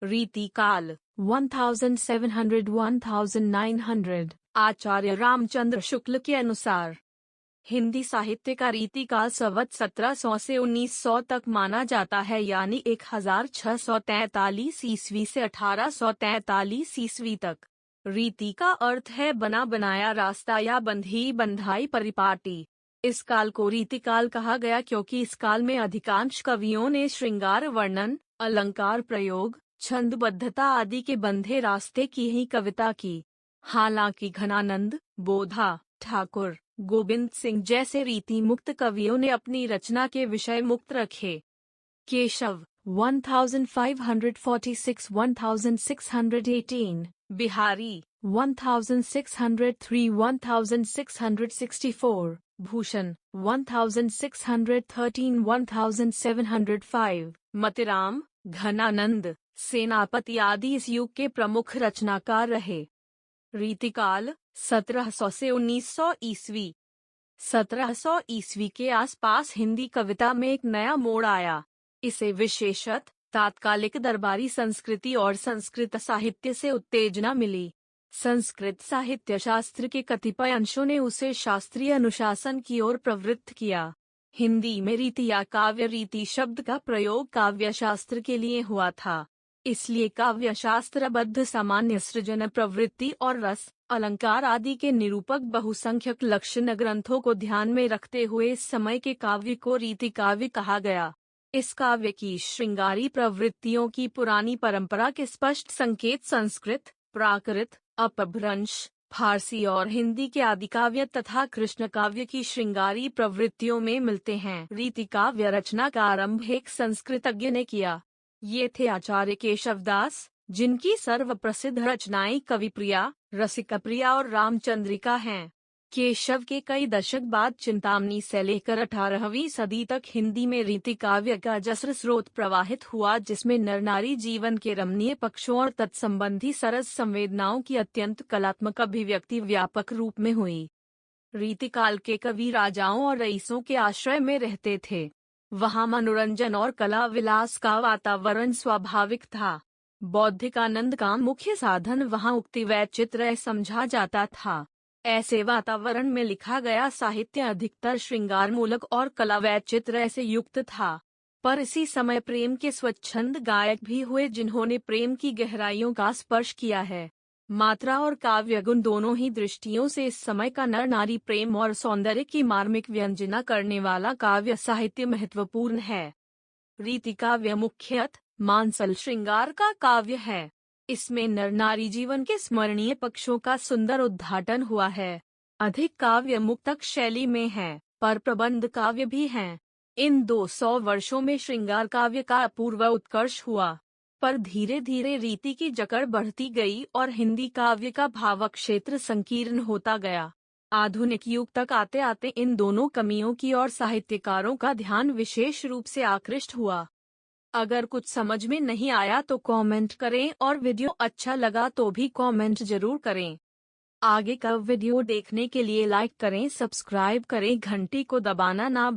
रीतिकाल 1700-1900। आचार्य रामचंद्र शुक्ल के अनुसार हिंदी साहित्य का रीतिकाल संवत 1700 से 1900 तक माना जाता है, यानी 1643 ईस्वी से 1843 ईस्वी तक। रीति का अर्थ है बना बनाया रास्ता या बंधी बंधाई परिपाटी। इस काल को रीतिकाल कहा गया क्योंकि इस काल में अधिकांश कवियों ने श्रृंगार वर्णन, अलंकार प्रयोग, छंदबद्धता आदि के बंधे रास्ते की ही कविता की। हालांकि घनानंद, बोधा, ठाकुर, गोविंद सिंह जैसे रीति मुक्त कवियों ने अपनी रचना के विषय मुक्त रखे। केशव 1546-1618, बिहारी 1603-1664, भूषण 1613-1705, मतिराम, घनानंद, सेनापति आदि इस युग के प्रमुख रचनाकार रहे। रीतिकाल 1700 से 1900 ईस्वी। 1700 ईस्वी के आसपास हिंदी कविता में एक नया मोड़ आया। इसे विशेषत तात्कालिक दरबारी संस्कृति और संस्कृत साहित्य से उत्तेजना मिली। संस्कृत साहित्य शास्त्र के कतिपय अंशों ने उसे शास्त्रीय अनुशासन की ओर प्रवृत्त किया। हिंदी में रीति या काव्य रीति शब्द का प्रयोग काव्य शास्त्र के लिए हुआ था, इसलिए काव्य शास्त्रबद्ध सामान्य सृजन प्रवृत्ति और रस, अलंकार आदि के निरूपक बहुसंख्यक लक्षण ग्रंथों को ध्यान में रखते हुए इस समय के काव्य को रीति काव्य कहा गया। इस काव्य की श्रृंगारी प्रवृत्तियों की पुरानी परंपरा के स्पष्ट संकेत संस्कृत, प्राकृत, अपभ्रंश, फारसी और हिंदी के आदि काव्य तथा कृष्ण काव्य की श्रृंगारी प्रवृत्तियों में मिलते हैं। रीति काव्य रचना का आरंभ एक संस्कृतज्ञ ने किया। ये थे आचार्य केशवदास, जिनकी सर्वप्रसिद्ध रचनाएं कविप्रिया, रसिकप्रिया और रामचंद्रिका हैं। केशव के कई दशक बाद चिंतामणि से लेकर 18वीं सदी तक हिंदी में रीति काव्य का जस्र स्रोत प्रवाहित हुआ, जिसमें नर नारी जीवन के रमणीय पक्षों और तत्संबंधी सरस संवेदनाओं की अत्यंत कलात्मक अभिव्यक्ति व्यापक रूप में हुई। रीतिकाल के कवि राजाओं और रईसों के आश्रय में रहते थे। वहाँ मनोरंजन और कला विलास का वातावरण स्वाभाविक था। बौद्धिक आनंद का मुख्य साधन वहाँ उक्ति व चित्र समझा जाता था। ऐसे वातावरण में लिखा गया साहित्य अधिकतर श्रृंगार मूलक और कला व चित्र से युक्त था। पर इसी समय प्रेम के स्वच्छंद गायक भी हुए, जिन्होंने प्रेम की गहराइयों का स्पर्श किया है। मात्रा और काव्य गुण दोनों ही दृष्टियों से इस समय का नर नारी प्रेम और सौंदर्य की मार्मिक व्यंजना करने वाला काव्य साहित्य महत्वपूर्ण है। रीति काव्य मुख्यतः मानसल श्रृंगार का काव्य है। इसमें नर नारी जीवन के स्मरणीय पक्षों का सुंदर उद्घाटन हुआ है। अधिक काव्य मुक्तक शैली में है, पर प्रबंध काव्य भी हैं। इन 200 वर्षों में श्रृंगार काव्य का अपूर्व उत्कर्ष हुआ, पर धीरे धीरे रीति की जकड़ बढ़ती गई और हिंदी काव्य का भावक क्षेत्र संकीर्ण होता गया। आधुनिक युग तक आते आते इन दोनों कमियों की ओर साहित्यकारों का ध्यान विशेष रूप से आकृष्ट हुआ। अगर कुछ समझ में नहीं आया तो कमेंट करें और वीडियो अच्छा लगा तो भी कमेंट जरूर करें। आगे का वीडियो देखने के लिए लाइक करें, सब्सक्राइब करें, घंटी को दबाना ना